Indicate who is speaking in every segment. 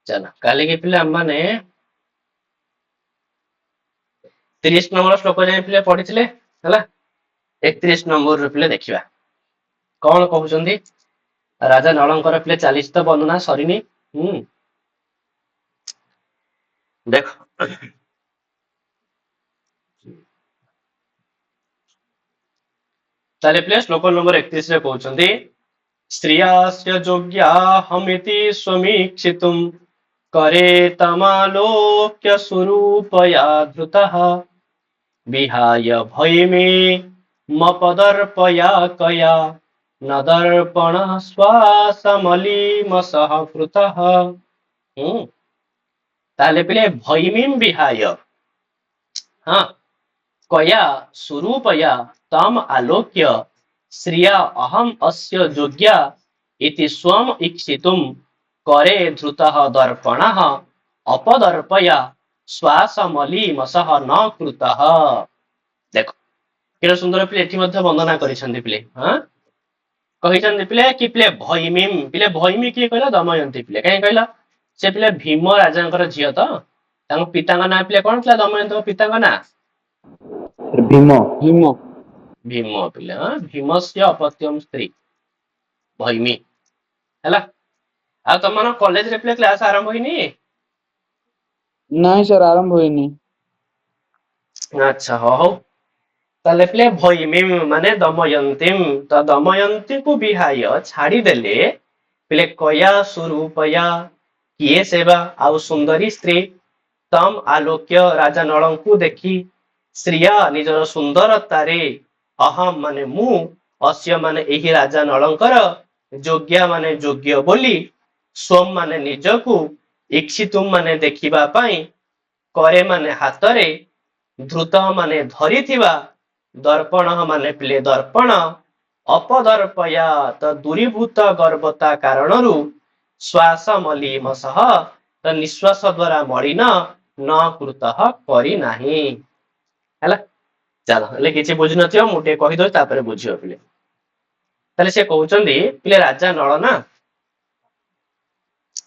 Speaker 1: चलो काली के पिले हमने 30 नंबर श्लोक जाए पिले पढ़ी हला 31 नंबर पिले देखिबा कौन कहउछंदी राजा नळंकर पिले 40 तो वर्णना सरीनी देखो ताले पिले श्लोक नंबर 31 रे कहउछंदी स्त्रियास्य योग्या हमिति स्वमीक्षितुम करे तमालोक्य स्वरूपया धृतः विहाय भयमे मपदर्पया कया न दर्पण श्वासमलीमसः कृतः ताले पिले भयमीं विहाय हाँ कया स्वरूपया तम आलोक्य श्रिया अहम अस्य योग्या इति स्वम इक्षितुम करे धृतः दर्पणः अपदर्पया श्वासमलीमसः न कृतः देखो केड़ा सुंदर पिले एठी मध्ये वंदना करिसंदी पिले हां कहिसंदी पिले कि पिले भयमीम पिले भयमी की कहला दमयंती पिले काहे कहला से पिले भीम राजांकर झियो त तांग पितांग ना पिले कोन थला दमयंती पितांग ना
Speaker 2: भीम भीम
Speaker 1: भीम पिले हां भीमस्य अपत्यम स्त्री भयमी हैला आ तमन कॉलेज रे पिले क्लास आरंभ होइनी
Speaker 2: नहीं सर आरंभ होइनी
Speaker 1: अच्छा हो ताले पिले भयमी माने दमयंतीम त दमयंती को विहाय छाड़ी देले पिले कया स्वरूपया किए सेवा आउ सुंदरी स्त्री तम आलोक्य राजा नळंकु देखि श्रिया निजर सुंदरतारे अहम माने मु अस्य माने एही राजा नळंकर योग्या माने योग्य बोली स्वम माने निजकु इक्षितुम माने देखिबा पाई करे माने हातरे धृत माने धरिथिबा दर्पण माने पिले दर्पण अपदर्पया त दूरीभूत गर्भता कारणरू श्वास मलीमसह त निश्वास द्वारा मलिन न कृतः करी नाही हैला चलो ले किछि बुझि नथियो मु टे कहि दो तापर बुझियो पिले ताले से कहउचंदी पिले राजा नळ ना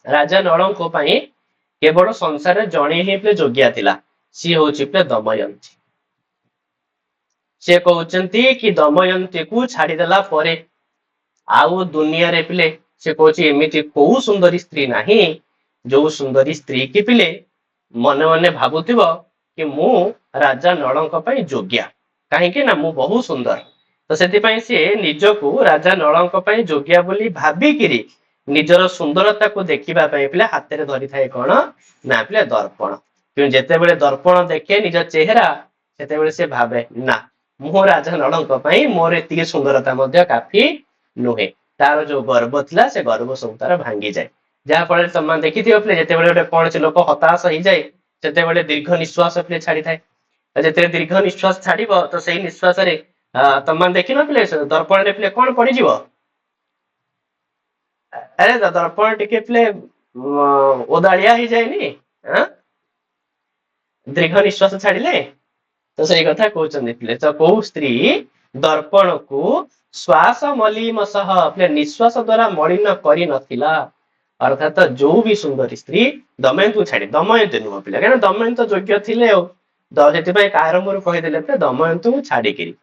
Speaker 1: राजा नळंको पई केवल संसार जणे ही पिले जोग्या थिला सी होछि पिले दमयंती से कहउचंती कि दमयंती को छाड़ी देला परे आउ दुनिया रे पिले से कहउची एमिति को सुंदरी स्त्री नाही जो सुंदरी स्त्री की पिले मन मन भाबुथिबो कि मु राजा नळंक पई जोग्या काहे कि ना मु बहुत सुंदर तो सेति पई से निजको राजा नळंक पई जोग्या बोली भाबी किरी निजर सुंदरता को देखिबा पई पिले हाथ रे धरि थाए कोन ना पिले दर्पण कि जेते बेले दर्पण देखे निज चेहरा सेते बेले से भाबे ना मु राजा नळंक पई मोर एति सुंदरता मध्ये काफी नुहे तार जो गर्व थिला से गर्व सब तार भांगी जाए जहा फल तुम देखिथियो पिले जेते बेले कोन से लोक हताश हो जाए सेते बेले दीर्घ निश्वास पिले छाड़ी थाए जेते दीर्घ निश्वास छाड़िबो तो सेही निश्वास रे तुम देखिन पिले दर्पण रे पिले कोन पड़ी जीवो अरे दर्पण टिके पिले ओदालिया ही जाएनी हां दीर्घ निश्वास छाड़िले तो सही कथा कहउचंदी पिले तो को स्त्री दर्पण को श्वास मलीमसह पिले निश्वास द्वारा मलिन करी नथिला अर्थात जो भी सुंदरी स्त्री दमयंती छाड़ी दमयंती नुह पिले कारण दमयंती योग्य थिले जेति पई आरंभ रु कहि देले दमयंती को छाड़ी किरी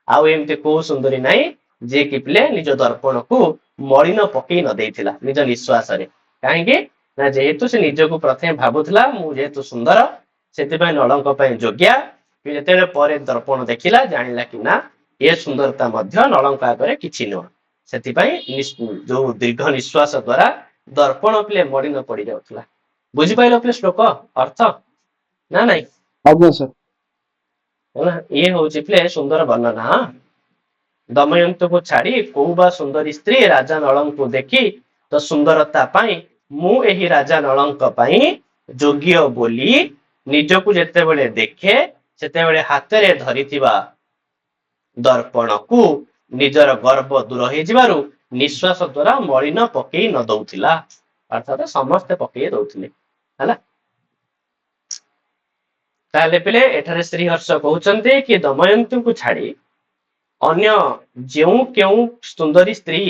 Speaker 1: आउ एमते को सुंदरी नाही जे कि पिले निज दर्पण को मलिन पकई न देथिला निज निश्वास रे काहे कि ना जेहेतु से निजको प्रथम भाबुथिला मु जेहेतु सुंदर सेति पई नळंक पई योग्या जेते परे दर्पण देखिला जानिला कि ना ए सुंदरता मध्य नळंक आगरे किछि नुह सेति पई जो दीर्घ निश्वास द्वारा दर्पण पिले मलिन पड़ी जाउथला बुझि पाइलो पिले श्लोक अर्थ ना नाही
Speaker 2: आज्ञा सर
Speaker 1: होला ए होछि पिले सुंदर वर्णना दमयंती को छाड़ी कोबा सुंदरी स्त्री राजा नळंक को देखि तो सुंदरता पाई मु एही राजा नळंक पाई योग्य बोली निजको जेते बेले देखे सेते बेले हाथ रे धरिथिबा दर्पण को निजर गर्व दूर हो जिबारु निश्वास द्वारा मलिन पकई न दउथिला अर्थात समस्त पकई दउथिले हला ताले पिले एठारे श्रीहर्ष कहउचंती कि दमयंती को छाड़ी अन्य जेउ केउ सुंदरी स्त्री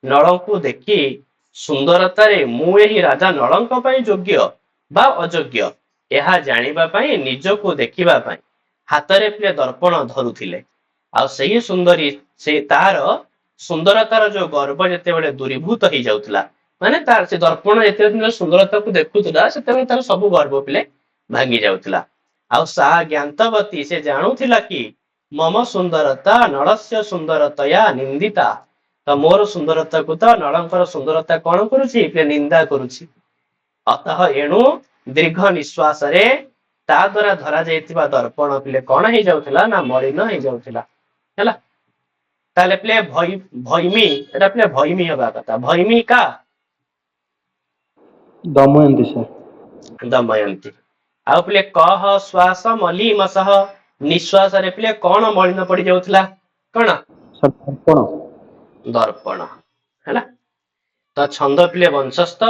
Speaker 1: नळंकु देखि ସୁନ୍ଦରତାରେ ମୁଁ ଏହି ରାଜା ନଳଙ୍କ ପାଇଁ ଯୋଗ୍ୟ ବା ଅଯୋଗ୍ୟ ଏହା ଜାଣିବା ପାଇଁ ନିଜକୁ ଦେଖିବା ପାଇଁ ହାତରେ ପ୍ରିୟ ଦର୍ପଣ ଧରୁଥିଲେ। ଆଉ ସେହି ସୁନ୍ଦରୀ ସେ ତାର ସୁନ୍ଦରତାର ଯୋଉ ଗର୍ବ ଯେତେବେଳେ ଦୂରୀଭୂତ ହେଇଯାଉଥିଲା, ମାନେ ତାର ସେ ଦର୍ପଣ ଯେତେବେଳେ ସୁନ୍ଦରତାକୁ ଦେଖୁଥିଲା ସେତେବେଳେ ତାର ସବୁ ଗର୍ବ ପିଲେ ଭାଙ୍ଗି ଯାଉଥିଲା। ଆଉ ସାହା ଜ୍ଞାତବତୀ ସେ ଜାଣୁଥିଲା କି ମମ ସୁନ୍ଦରତା ନଳସ୍ୟ ସୁନ୍ଦରତୟା ନିନ୍ଦିତା, ତ ମୋର ସୁନ୍ଦରତାକୁ ତ ନଳଙ୍କର ସୁନ୍ଦରତା କଣ କରୁଛି, ନିନ୍ଦା କରୁଛି। ଅତଃ ଏଣୁ ଦୀର୍ଘ ନିଶ୍ୱାସରେ ତା ଦ୍ଵାରା ଧରା ଯାଇଥିବା ଦର୍ପଣ ପିଲେ କଣ ହେଇଯାଉଥିଲା ନା ମଳିନ ହେଇଯାଉଥିଲା। ହେଲା, ତାହେଲେ ପିଲେ ଭୈମୀ ଏଟା ପିଲେ ଭୈମୀ ହବା କଥା। ଭୈମୀ କା
Speaker 2: ଦମୟନ୍ତୀ ସାର୍।
Speaker 1: ଦମୟନ୍ତୀ। ଆଉ ପିଲେ କହ ଶ୍ୱାସ ମଲିମସହ ନିଶ୍ୱାସରେ ପିଲେ କଣ ମଳିନ ପଡି ଯାଉଥିଲା, କଣ
Speaker 2: ସାର୍ ଦର୍ପଣ।
Speaker 1: ଦର୍ପଣ। ହେଲା, ତ ଛନ୍ଦ ପିଲେ ବଂଶସ୍ଥ,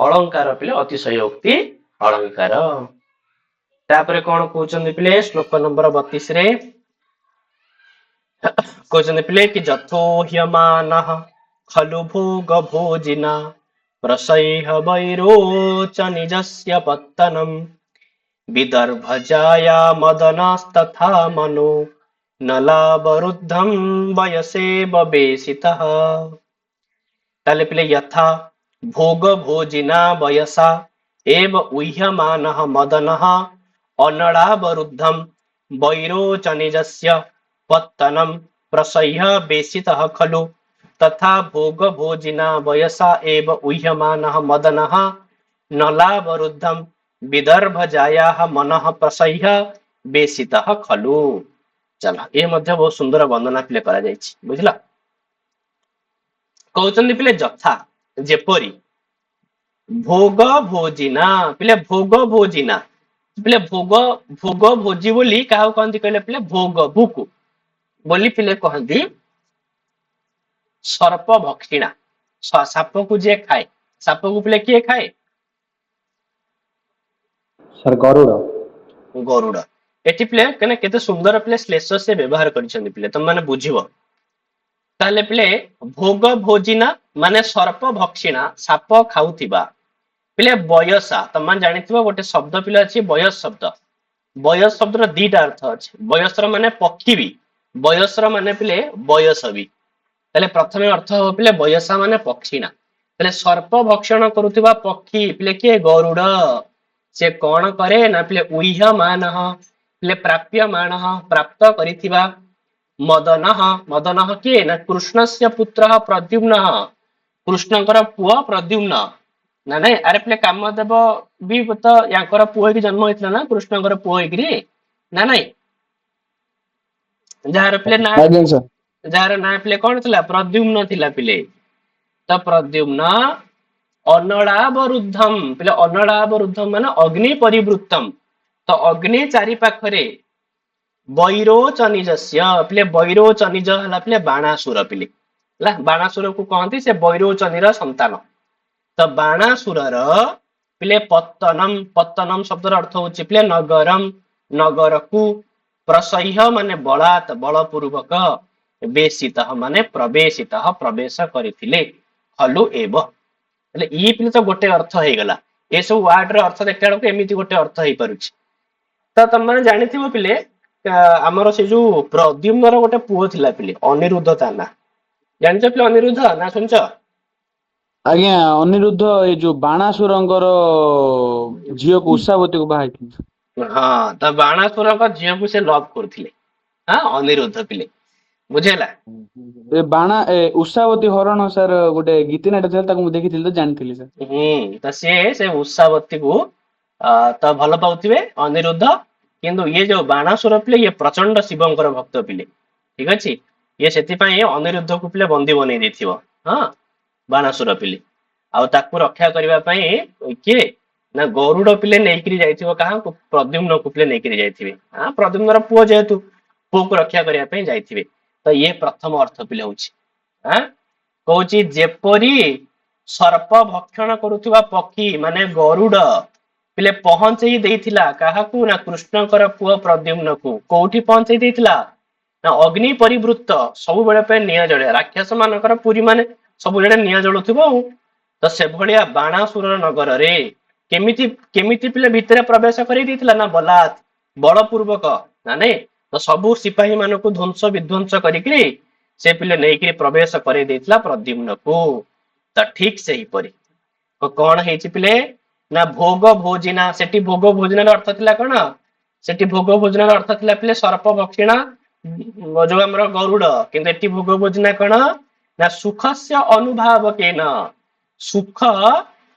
Speaker 1: ଅଳଙ୍କାର ପିଲେ ଅତିଶୟୋକ୍ତି ଅଳଙ୍କାର। ତାପରେ କଣ କହୁଛନ୍ତି ପିଲେ ଶ୍ଲୋକ ନମ୍ବର 32 ରେ କହୁଛନ୍ତି ପିଲେ କି ଯଥୋହ୍ୟମାନଃ ଖଲୁ ଭୋଗ ଭୋଜିନା ପ୍ରସୈହ ବୈରୋଚ ନିଜସ୍ୟ ପତ୍ତନମ୍ ବିଦର୍ଭଜାୟା ମଦନସ୍ତଥା ମନୋ ନଲାବରୁଦ୍ଧଂ ବୟସେ ବବେଶିତଃ। ତାହେଲେ ପିଲେ ଯଥା ଭୋଗ ଭୋଜିନା ବୟସା एव उह्यमानः मदनः अनडावरुद्धं वैरोचनिजस्य पत्तनं प्रसह्य बेसितः खलु तथा भोगभोजिना वयसा एव उह्यमानः मदनः नलावरुद्धं विदर्भजायाः मनः प्रसह्य बेसितः खलु। चलो ये मध्य बहुत सुंदर वर्णना पिले करा जायछि, बुझला। कहउछन्ति पिले जथा जेपरी भोग भोजिना पिले भोग भोजिना पिले भोग भोग भोजी बोली काहा कहନ୍ତି कहले पिले भोग भूकु बोली पिले कहନ୍ତି सर्प भक्षिणा साप को जे खाए, साप को पिले किए खाए
Speaker 2: सर गरुड़।
Speaker 1: गरुड़। एटी पिले कने केते सुंदर पिले श्लेष से व्यवहार करिसନ୍ତି पिले तुम माने बुझिबो। ताले पिले भोग भोजिना माने सर्प भक्षिणा साप खाउथिबा पिले बयसा तुम मान जानिथिबो गोटे शब्द पिले अछि बयस शब्द। बयस शब्दर दीटा अर्थ अछि, बयसर माने पक्षी भी, बयसर माने पिले बयस भी। ताले प्रथमे अर्थ हो पिले बयसा माने पक्षी ना, ताले सर्प भक्षण करुथिबा पक्षी पिले के गरुड़। से कौन करे ना पिले उह्यमानः पिले प्राप्यमानः प्राप्त करिथिबा मदनः मदनः के ना कृष्णस्य पुत्रः प्रद्युम्नः कृष्णଙ୍କର पुଅ प्रद्युम्न ना नहीं अरे पिले कामदेव भी तो याकर पुଅ की जन्म होइतला ना कृष्णଙ୍କର पुଅ ହେଇକିରି ना नहीं जार पिले ना
Speaker 2: आज्ञा सर।
Speaker 1: जार ना पिले कौन थिला प्रद्युम्न थिला पिले तो प्रद्युम्न अनड़ावरुद्धम पिले अनड़ावरुद्धम माने अग्नि परिवृत्तम तो अग्नि चारि पाखरे वैरोचनिजस्य पिले वैरोचनिज हला पिले बाणासुर पिले हला बाणासुर को कहंती से वैरोचनिर संतान। तो बाणासुरर पिले पत्तनम पत्तनम शब्दर अर्थ होछि पिले नगरम नगर को प्रसह्य माने बलात् बलपूर्वक बेसितः माने प्रवेशितः प्रवेश करिथिले खलु एव। એટલે ઈ ପିଲେ ତ ଗୋଟେ ଅର୍ଥ ହେଇଗଲା। ଏ ସବୁ ୱାର୍ଡ ର ଅର୍ଥ ଦେଖିଲା ବେଳକୁ ଏମିତି ଗୋଟେ ଅର୍ଥ ହେଇପାରୁଛି। ତ ତମେ ଜାଣିଥିବ ପିଲେ ଆମର ସେ ଯୋଉ ପ୍ରଦ୍ୟୁମ୍ନର ଗୋଟେ ପୁଅ ଥିଲା ପିଲେ ଅନିରୁଦ୍ଧ ତା ନା, ଜାଣିଛ ପିଲେ ଅନିରୁଦ୍ଧ ନା ଶୁଣିଛ?
Speaker 2: ଆଜ୍ଞା ଅନିରୁଦ୍ଧ ଏଇ ଯୋଉ ବାଣାସୁରଙ୍କର ଝିଅକୁ ଉଷାବତୀକୁ ବାହା ହେଇଥିଲେ।
Speaker 1: ହଁ ତ ବାଣାସୁରଙ୍କ ଝିଅକୁ ସେ ଲଭ୍ କରୁଥିଲେ। ହଁ ଅନିରୁଦ୍ଧ ପିଲେ ବୁଝିହେଲା।
Speaker 2: ଏ ବାଣା ଏ ଉଷାବତୀ ହରଣ ସାର୍ ଗୋଟେ ଗୀତିନାଟ୍ୟ ଥିଲା ତାକୁ ମୁଁ ଦେଖିଥିଲି ତ ଜାଣିଥିଲି ସାର୍।
Speaker 1: ତ ସିଏ ସେ ଉଷାବତୀକୁ ତ ଭଲ ପାଉଥିବେ ଅନିରୁଦ୍ଧ, କିନ୍ତୁ ଇଏ ଯୋଉ ବାଣାସୁର ପିଲେ ଇଏ ପ୍ରଚଣ୍ଡ ଶିବଙ୍କର ଭକ୍ତ ପିଲେ, ଠିକ ଅଛି। ଇଏ ସେଥିପାଇଁ ଅନିରୁଦ୍ଧକୁ ପିଲେ ବନ୍ଦୀ ବନେଇ ଦେଇଥିବ। ହଁ ବାଣାସୁର ପିଲେ ଆଉ ତାକୁ ରକ୍ଷା କରିବା ପାଇଁ କିଏ ନା ଗରୁଡ ପିଲେ ନେଇକିରି ଯାଇଥିବ କାହାକୁ ପ୍ରଦ୍ୟୁମ୍ନକୁ ପିଲେ ନେଇକିରି ଯାଇଥିବେ। ପ୍ରଦ୍ୟୁମ୍ନର ପୁଅ ଯେହେତୁ ପୁଅକୁ ରକ୍ଷା କରିବା ପାଇଁ ଯାଇଥିବେ। ତ ଇଏ ପ୍ରଥମ ଅର୍ଥ ପିଲେ ହଉଛି କହୁଛି ଯେପରି सर्प भक्षण करुवा पक्षी माने गरुड़ पिले पहुंचई देइथिला काहाकू ना कृष्णकर पुओ प्रद्युम्न को कोठी पहुंचई देइथिला ना अग्नि परिवृत्त सब बेले पे निया जळे राक्षस मानकर पुरी माने सब जड़े निया जळुथिबो ତ ସେଭଳିଆ ବାଣାସୁର ନଗରରେ କେମିତି କେମିତି ପିଲେ ଭିତରେ ପ୍ରବେଶ କରିଦେଇଥିଲା ନା ବଲାତ୍ ବଳପୂର୍ବକ ନା ନାଇଁ ତ ସବୁ ସିପାହୀ ମାନଙ୍କୁ ଧ୍ୱଂସ ବିଧ୍ୱଂସ କରିକିରି ସେ ପିଲେ ନେଇକିରି ପ୍ରବେଶ କରେଇ ଦେଇଥିଲା ପ୍ରଦ୍ୟୁମ୍ନକୁ। ତ ଠିକ ସେହିପରି କଣ ହେଇଛି ପିଲେ ନା ଭୋଗ ଭୋଜିନା ସେଠି ଭୋଗ ଭୋଜନାର ଅର୍ଥ ଥିଲା କଣ ସେଠି ଭୋଗ ଭୋଜନାର ଅର୍ଥ ଥିଲା ପିଲେ ସର୍ପ ଭକ୍ଷିଣା ଯୋଉ ଆମର ଗରୁଡ କିନ୍ତୁ ଏଠି ଭୋଗ ଭୋଜନା କଣ ନା ସୁଖସ୍ୟ ଅନୁଭାବ କେନ ସୁଖ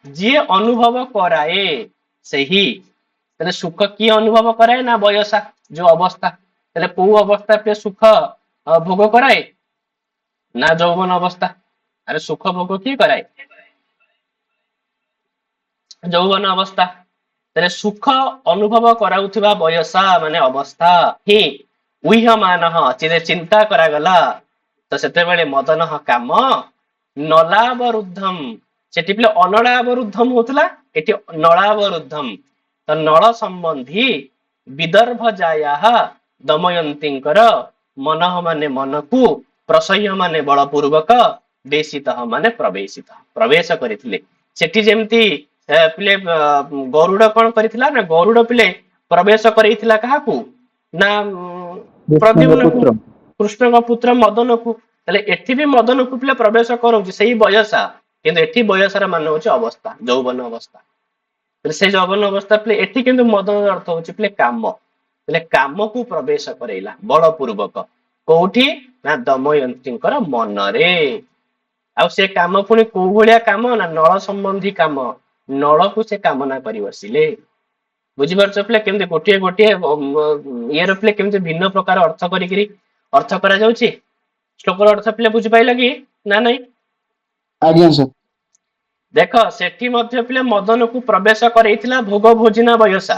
Speaker 1: ଯିଏ ଅନୁଭବ କରାଏ ସେହି ତାହେଲେ ସୁଖ କିଏ ଅନୁଭବ କରାଏ ନା ବୟସା ଯୋଉ ଅବସ୍ଥା ତାହେଲେ କୋଉ ଅବସ୍ଥା ପେ ସୁଖ ଭୋଗ କରାଏ ନା ଯୌବନ ଅବସ୍ଥା ଆରେ ସୁଖ ଭୋଗ କିଏ କରାଏ ଯୌବନ ଅବସ୍ଥା ତାହେଲେ ସୁଖ ଅନୁଭବ କରାଉଥିବା ବୟସା ମାନେ ଅବସ୍ଥା ହିଁ ଉହ୍ୟମାନ ଚିନ୍ତା କରାଗଲା ତ ସେତେବେଳେ ମଦନ କାମ ନଲାବରୁଦ୍ଧମ ସେଠି ପିଲେ ଅନଳାବରୁଦ୍ଧମ ହଉଥିଲା ଏଠି ନଳାବରୁଦ୍ଧମ ତ ନଳ ସମ୍ବନ୍ଧୀ ବିଦର୍ଭ ଜାୟା ଦମୟନ୍ତୀଙ୍କର ମନଃ ମାନେ ମନକୁ ପ୍ରସହ୍ୟ ମାନେ ବଳପୂର୍ବକ ବେଶିତ ମାନେ ପ୍ରବେଶ କରିଥିଲେ ସେଠି ଯେମିତି ପିଲେ ଗରୁଡ କଣ କରିଥିଲା ନା ଗରୁଡ ପିଲେ ପ୍ରବେଶ କରେଇଥିଲା କାହାକୁ ନା
Speaker 2: କୃଷ୍ଣଙ୍କ
Speaker 1: ପ୍ରଦ୍ୟୁମ୍ନକୁ
Speaker 2: ପୁତ୍ର।
Speaker 1: କୃଷ୍ଣଙ୍କ ପୁତ୍ର ମଦନକୁ ତାହେଲେ ଏଠି ବି ମଦନକୁ ପିଲେ ପ୍ରବେଶ କରାଉଛି ସେଇ ବୟସା କିନ୍ତୁ ଏଠି ବୟସର ମାନେ ହଉଛି ଅବସ୍ଥା ଯୌବନ ଅବସ୍ଥା ସେ ଯୌବନ ଅବସ୍ଥା ପିଲେ ଏଠି କିନ୍ତୁ ମଦନର ଅର୍ଥ ହଉଛି ପିଲେ କାମ ହେଲେ କାମକୁ ପ୍ରବେଶ କରେଇଲା ବଳପୂର୍ବକ କୋଉଠି ନା ଦମୟନ୍ତୀଙ୍କର ମନରେ ଆଉ ସେ କାମ ପୁଣି କୋଉ ଭଳିଆ କାମ ନା ନଳ ସମ୍ବନ୍ଧୀ କାମ ନଳକୁ ସେ କାମନା କରି ବସିଲେ ବୁଝିପାରୁଛ ପିଲେ କେମିତି ଗୋଟିଏ ଗୋଟିଏ ଇଏର ପିଲେ କେମିତି ଭିନ୍ନ ପ୍ରକାର ଅର୍ଥ କରିକିରି ଅର୍ଥ କରାଯାଉଛି ଶ୍ଲୋକର ଅର୍ଥ ପିଲେ ବୁଝିପାଇଲ କି ନା ନାଇଁ
Speaker 2: ଆଜ୍ଞା ସାର୍।
Speaker 1: ଦେଖ ସେଠି ମଧ୍ୟ ପିଲେ ମଦନକୁ ପ୍ରବେଶ କରେଇଥିଲା ଭୋଗ ଭୋଜିନା ବୟସା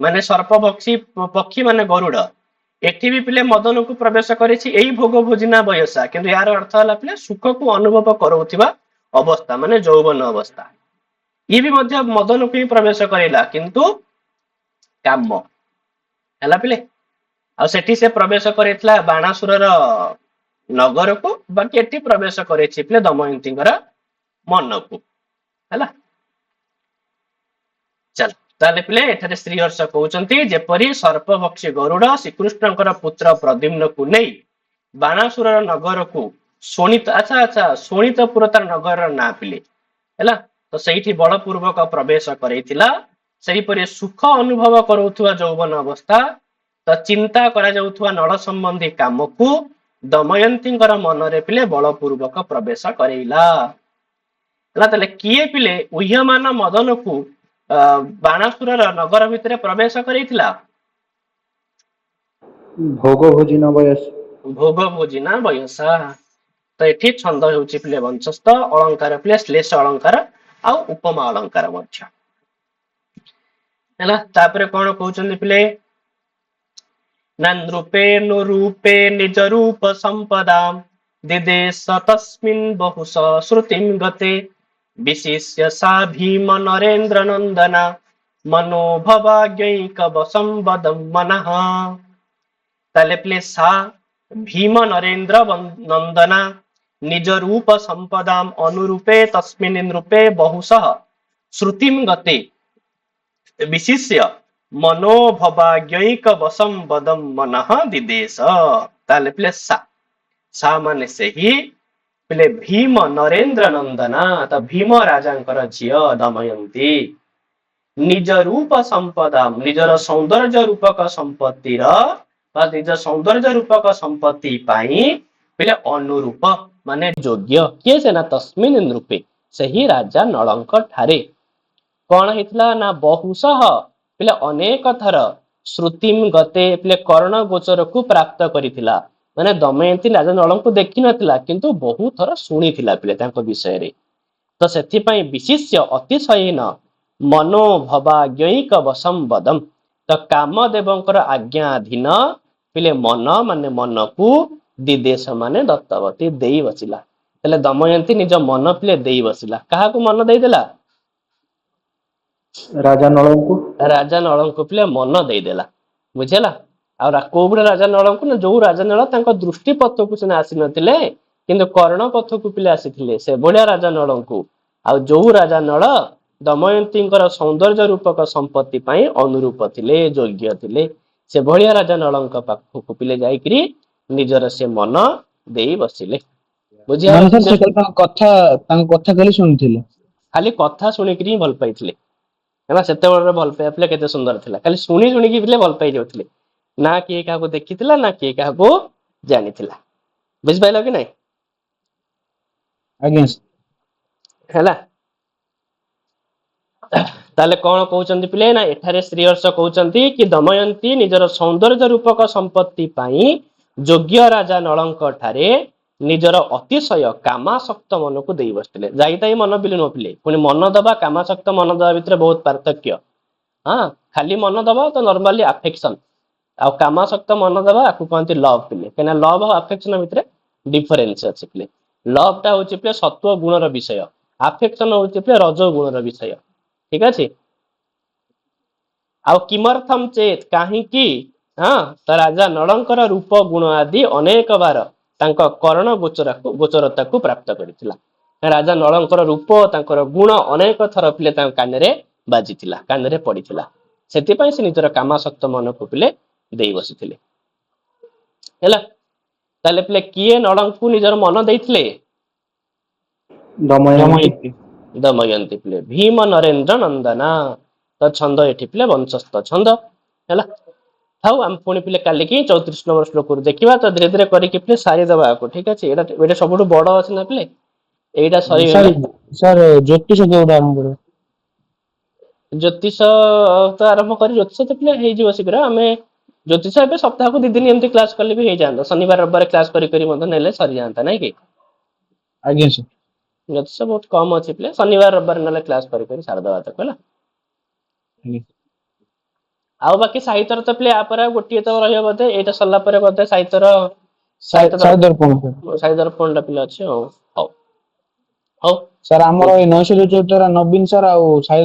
Speaker 1: ମାନେ ସର୍ପ ପକ୍ଷୀ ମାନେ ଗରୁଡ ଏଠି ବି ପିଲେ ମଦନକୁ ପ୍ରବେଶ କରିଛି ଏଇ ଭୋଗ ଭୋଜିନା ବୟସା କିନ୍ତୁ ଏହାର ଅର୍ଥ ହେଲା ପିଲେ ସୁଖକୁ ଅନୁଭବ କରାଉଥିବା ଅବସ୍ଥା ମାନେ ଯୌବନ ଅବସ୍ଥା ଇଏ ବି ମଧ୍ୟ ମଦନକୁ ହିଁ ପ୍ରବେଶ କରେଇଲା କିନ୍ତୁ କାମ ହେଲା ପିଲେ ଆଉ ସେଠି ସେ ପ୍ରବେଶ କରିଥିଲା ବାଣାସୁରର ନଗରକୁ ବାକି ଏଠି ପ୍ରବେଶ କରେଇଛି ପିଲେ ଦମୟନ୍ତୀଙ୍କର ମନକୁ ହେଲା ଚାଲ ତାହେଲେ ପିଲେ ଏଠାରେ ଶ୍ରୀହର୍ଷ କହୁଛନ୍ତି ଯେପରି ସର୍ପଭକ୍ଷୀ ଗରୁଡ ଶ୍ରୀକୃଷ୍ଣଙ୍କର ପୁତ୍ର ପ୍ରଦ୍ୟୁମ୍ନକୁ ନେଇ ବାଣାସୁରର ନଗରକୁ ଶୋଣିତ ଆଚ୍ଛା ଶୋଣିତପୁର ତାର ନଗରର ନାଁ ପିଲେ ହେଲା ତ ସେଇଠି ବଳପୂର୍ବକ ପ୍ରବେଶ କରେଇଥିଲା ସେହିପରି ସୁଖ ଅନୁଭବ କରୁଥିବା ଯୌବନ ଅବସ୍ଥା ତ ଚିନ୍ତା କରାଯାଉଥିବା ନଳ ସମ୍ବନ୍ଧୀ କାମକୁ ଦମୟନ୍ତୀଙ୍କର ମନରେ ପିଲେ ବଳପୂର୍ବକ ପ୍ରବେଶ କରେଇଲା ହେଲା ତାହେଲେ କିଏ ପିଲେ ଉହ୍ୟମାନ ମଦନକୁ ବାଣାସୁରର ନଗର ଭିତରେ ପ୍ରବେଶ କରେଇଥିଲା
Speaker 2: ଭୋଗ ଭୋଜି ନ ବୟସ।
Speaker 1: ଭୋଗ ଭୋଜି ନା ବୟସା ତ ଏଠି ଛନ୍ଦ ହେଉଛି ପିଲେ ବଂଶସ୍ଥ ଅଳଙ୍କାର ପିଲେ ଶ୍ଲେଷ ଅଳଙ୍କାର ଆଉ ଉପମା ଅଳଙ୍କାର ମଧ୍ୟ ହେଲା ତାପରେ କଣ କହୁଛନ୍ତି ପିଲେ ନା ନୃପେନୁ ରୂପେ ନିଜ ରୂପ ସମ୍ପଦା ଦିଦେଶ ତସ୍ମିନ୍ ବହୁଶ ଶ୍ରୁତିଂ ଗତେ ବିଶିଷ୍ୟ ସା ଭୀମ ନରେନ୍ଦ୍ର ନନ୍ଦନା ମନୋଭବାଜ୍ଞକ ବସମ୍ବଦಂ ମନଃ ତାହେଲେ ପିଲେ ସା ଭୀମ ନରେନ୍ଦ୍ର ନନ୍ଦନା ନିଜ ରୂପ ସମ୍ପଦାମ ଅନୁରୂପେ ତସ୍ମିନ୍ ନୃପେ ବହୁଶଃ ଶ୍ରୁତିଂ ଗତେ ବିଶିଷ୍ୟ ମନୋଭବାଜ୍ଞକ ବସମ୍ବଦಂ ମନଃ ଦିଦେଶ ତାହେଲେ ପିଲେ ସା ମାନେ ସେହି ପିଲେ ଭୀମ ନରେନ୍ଦ୍ର ନନ୍ଦନା ତ ଭୀମ ରାଜାଙ୍କର ଝିଅ ଦମୟନ୍ତୀ ନିଜ ରୂପ ସମ୍ପଦା ନିଜର ସୌନ୍ଦର୍ଯ୍ୟ ରୂପକ ସମ୍ପତ୍ତିର ବା ନିଜ ସୌନ୍ଦର୍ଯ୍ୟ ରୂପକ ସମ୍ପତ୍ତି ପାଇଁ ପିଲେ ଅନୁରୂପ ମାନେ ଯୋଗ୍ୟ କିଏ ସେ ନା ତସ୍ମିନ୍ ନୃପେ ସେହି ରାଜା ନଳଙ୍କ ଠାରେ କଣ ହେଇଥିଲା ନା ବହୁଶଃ ପିଲେ ଅନେକ ଥର ଶ୍ରୁତିମ ଗତେ ପିଲେ କର୍ଣ୍ଣ ଗୋଚରକୁ ପ୍ରାପ୍ତ କରିଥିଲା ମାନେ ଦମୟନ୍ତୀ ରାଜା ନଳଙ୍କୁ ଦେଖିନଥିଲା କିନ୍ତୁ ବହୁ ଥର ଶୁଣିଥିଲା ପିଲେ ତାଙ୍କ ବିଷୟରେ ତ ସେଥିପାଇଁ ବିଶିଷ୍ୟ ଅତିଶୟୀନ ମନୋଭବାଜ୍ଞକ ବସମ୍ବଦମ ତ କାମଦେବଙ୍କର ଆଜ୍ଞାଧୀନ ପିଲେ ମନ ମାନେ ମନକୁ ଦିଦେଶ ମାନେ ଦତ୍ତବତୀ ଦେଇ ବସିଲା ହେଲେ ଦମୟନ୍ତୀ ନିଜ ମନ ପିଲେ ଦେଇ ବସିଲା କାହାକୁ ମନ ଦେଇଦେଲା
Speaker 2: ରାଜା
Speaker 1: ନଳଙ୍କୁ ପିଲେ ମନ ଦେଇଦେଲା ବୁଝିଲା ଆଉ କୋଉ ଭଳି ରାଜା ନଳଙ୍କୁ ନା ଯୋଉ ରାଜା ନଳ ତାଙ୍କ ଦୃଷ୍ଟି ପଥକୁ ସିନା ଆସିନଥିଲେ କିନ୍ତୁ କର୍ଣ୍ଣ ପଥକୁ ପିଲେ ଆସିଥିଲେ ସେଭଳିଆ ରାଜା ନଳଙ୍କୁ ଆଉ ଯୋଉ ରାଜା ନଳ ଦମୟନ୍ତୀଙ୍କର ସୌନ୍ଦର୍ଯ୍ୟ ରୂପକ ସମ୍ପତ୍ତି ପାଇଁ ଅନୁରୂପ ଥିଲେ, ଯୋଗ୍ୟ ଥିଲେ, ସେଭଳିଆ ରାଜା ନଳଙ୍କ ପାଖକୁ ପିଲେ ଯାଇକିରି ନିଜର ସେ ମନ ଦେଇ ବସିଲେ। ବୁଝିବାର
Speaker 2: ମାନେ
Speaker 1: ଅଛି
Speaker 2: ସାର୍ ସେ ଖାଲି ତାଙ୍କ କଥା ଖାଲି ଶୁଣିଥିଲେ।
Speaker 1: ଖାଲି କଥା ଶୁଣିକିରି ହିଁ ଭଲ ପାଇଥିଲେ। ହେଲା ସେତେବେଳର ଭଲ ପାଇବା ପିଲା କେତେ ସୁନ୍ଦର ଥିଲା, ଖାଲି ଶୁଣି ଶୁଣିକି ପିଲେ ଭଲ ପାଇ ଯାଉଥିଲେ। ନା କିଏ କାହାକୁ ଦେଖିଥିଲା, ନା କିଏ କାହାକୁ ଜାଣିଥିଲା। ବୁଝିପାରିଲ କି ନାଇଁ?
Speaker 2: ଆଜ୍ଞା
Speaker 1: ହେଲା ତାହେଲେ କଣ କହୁଛନ୍ତି ପିଲେ, ନା ଏଠାରେ ଶ୍ରୀହର୍ଷ କହୁଛନ୍ତି କି ଦମୟନ୍ତୀ ନିଜର ସୌନ୍ଦର୍ଯ୍ୟ ରୂପକ ସମ୍ପତ୍ତି ପାଇଁ ଯୋଗ୍ୟ ରାଜା ନଳଙ୍କ ଠାରେ ନିଜର ଅତିଶୟ କାମାସକ୍ତ ମନକୁ ଦେଇ ବସିଥିଲେ। ଯାଇତାଇ ମନ ପିଲେ ନ ପିଲେ, ପୁଣି ମନ ଦବା କାମାସକ୍ତ ମନ ଦେବା ଭିତରେ ବହୁତ ପାର୍ଥକ୍ୟ। ହଁ, ଖାଲି ମନ ଦବା ତ ନର୍ମାଲି ଆଫେକ୍ସନ, ଆଉ କାମାସକ୍ତ ମନ ଦେବା ଆକୁ କହନ୍ତି ଲଭ ପିଲେ। କାହିଁକିନା ଲଭ ଆଉ ଆଫେକ୍ସନ ଭିତରେ ଡିଫରେନ୍ସ ଅଛି ପିଲେ। ଲଭ ଟା ହଉଛି ପିଲେ ସତ୍ୱ ଗୁଣର ବିଷୟ, ଆଫେକ୍ସନ ହଉଛି ପିଲେ ରଜ ଗୁଣର ବିଷୟ। ଠିକ ଅଛି। ଆଉ କିମର୍ଥମ ଚେତ, କାହିଁକି? ହଁ, ତ ରାଜା ନଳଙ୍କର ରୂପ ଗୁଣ ଆଦି ଅନେକ ବାର ତାଙ୍କ କରଣ ଗୋଚରତାକୁ ପ୍ରାପ୍ତ କରିଥିଲା। ରାଜା ନଳଙ୍କର ରୂପ, ତାଙ୍କର ଗୁଣ ଅନେକ ଥର ପିଲେ ତାଙ୍କ କାନରେ ବାଜିଥିଲା, କାନରେ ପଡିଥିଲା। ସେଥିପାଇଁ ସେ ନିଜର କାମାସକ୍ତ ମନକୁ ପିଲେ ଦେଇ ବସିଥିଲେ। ହେଲା, ତାହେଲେ ପିଲେ କିଏ ନଳଙ୍କୁ ନିଜର ମନ ଦେଇଥିଲେ?
Speaker 2: ଦମୟନ୍ତୀ।
Speaker 1: ଦମୟନ୍ତୀ ପିଲେ। ଭୀମ ନରେନ୍ଦ୍ର ନନ୍ଦନା, ତ ଛନ୍ଦ ଏଠି ପିଲେ ବଂଶସ୍ଥ ଛନ୍ଦ। ହେଲା, ହଉ ଆମେ ପୁଣି ପିଲେ କାଲିକି 34 ନମ୍ବର ଶ୍ଲୋକରୁ ଦେଖିବା। ତ ଧୀରେ ଧୀରେ କରିକି ପିଲେ ସାରିଦବା ଆକୁ। ଠିକ ଅଛି, ଏଇଟା ସବୁଠୁ ବଡ ଅଛି ନା ପିଲେ, ଏଇଟା ସରିଗଲେ
Speaker 2: ସାର୍ ଜ୍ୟୋତିଷ କେଉଁଠୁ ଆରମ୍ଭ କରିବ?
Speaker 1: ଜ୍ୟୋତିଷ ତ ଆରମ୍ଭ କରି ଜ୍ୟୋତିଷ ତ ପିଲେ ହେଇଯିବ ଶୀଘ୍ର। ଆମେ ଜ୍ୟୋତିଷ ଏବେ ସପ୍ତାହକୁ 2 ଦିନ ଏମିତି କ୍ଲାସ କଲେ ବି ହେଇଯାଆନ୍ତା, ଶନିବାର ରବିବାର କ୍ଲାସ କରି କରି ମଧ୍ୟ ନେଲେ ସରିଯାଆନ୍ତା, ନାଇଁ କି?
Speaker 2: ଆଜ୍ଞା ସାର୍।
Speaker 1: ଜ୍ୟୋତିଷ ବହୁତ କମ ଅଛି ପିଲେ, ଶନିବାର ରବିବାର ନେଲେ କ୍ଲାସ କରି କରି ସାରିଦବା ତାକୁ। ହେଲା,
Speaker 2: ଆଜ୍ଞା।
Speaker 1: ଆଉ ବାକି ସାହିତ୍ୟର ତ ପିଲେ ଆପରେ ଆଉ ଗୋଟିଏ ତ ରହିବ ବୋଧେ, ଏଇଟା ସରିଲା ପରେ ବୋଧେ ସାହିତ୍ୟର
Speaker 2: ସାର୍ ଦର୍ପଣ ସାର୍।
Speaker 1: ସାହିତ୍ୟ ଦର୍ପଣ ଟା ପିଲେ ଅଛି। ହଉ ହଉ ହଉ।
Speaker 2: ସାର୍ ଆମର ଏଇ ନୈଷ ନବୀନ ସାର୍ ଆଉ ସାଇ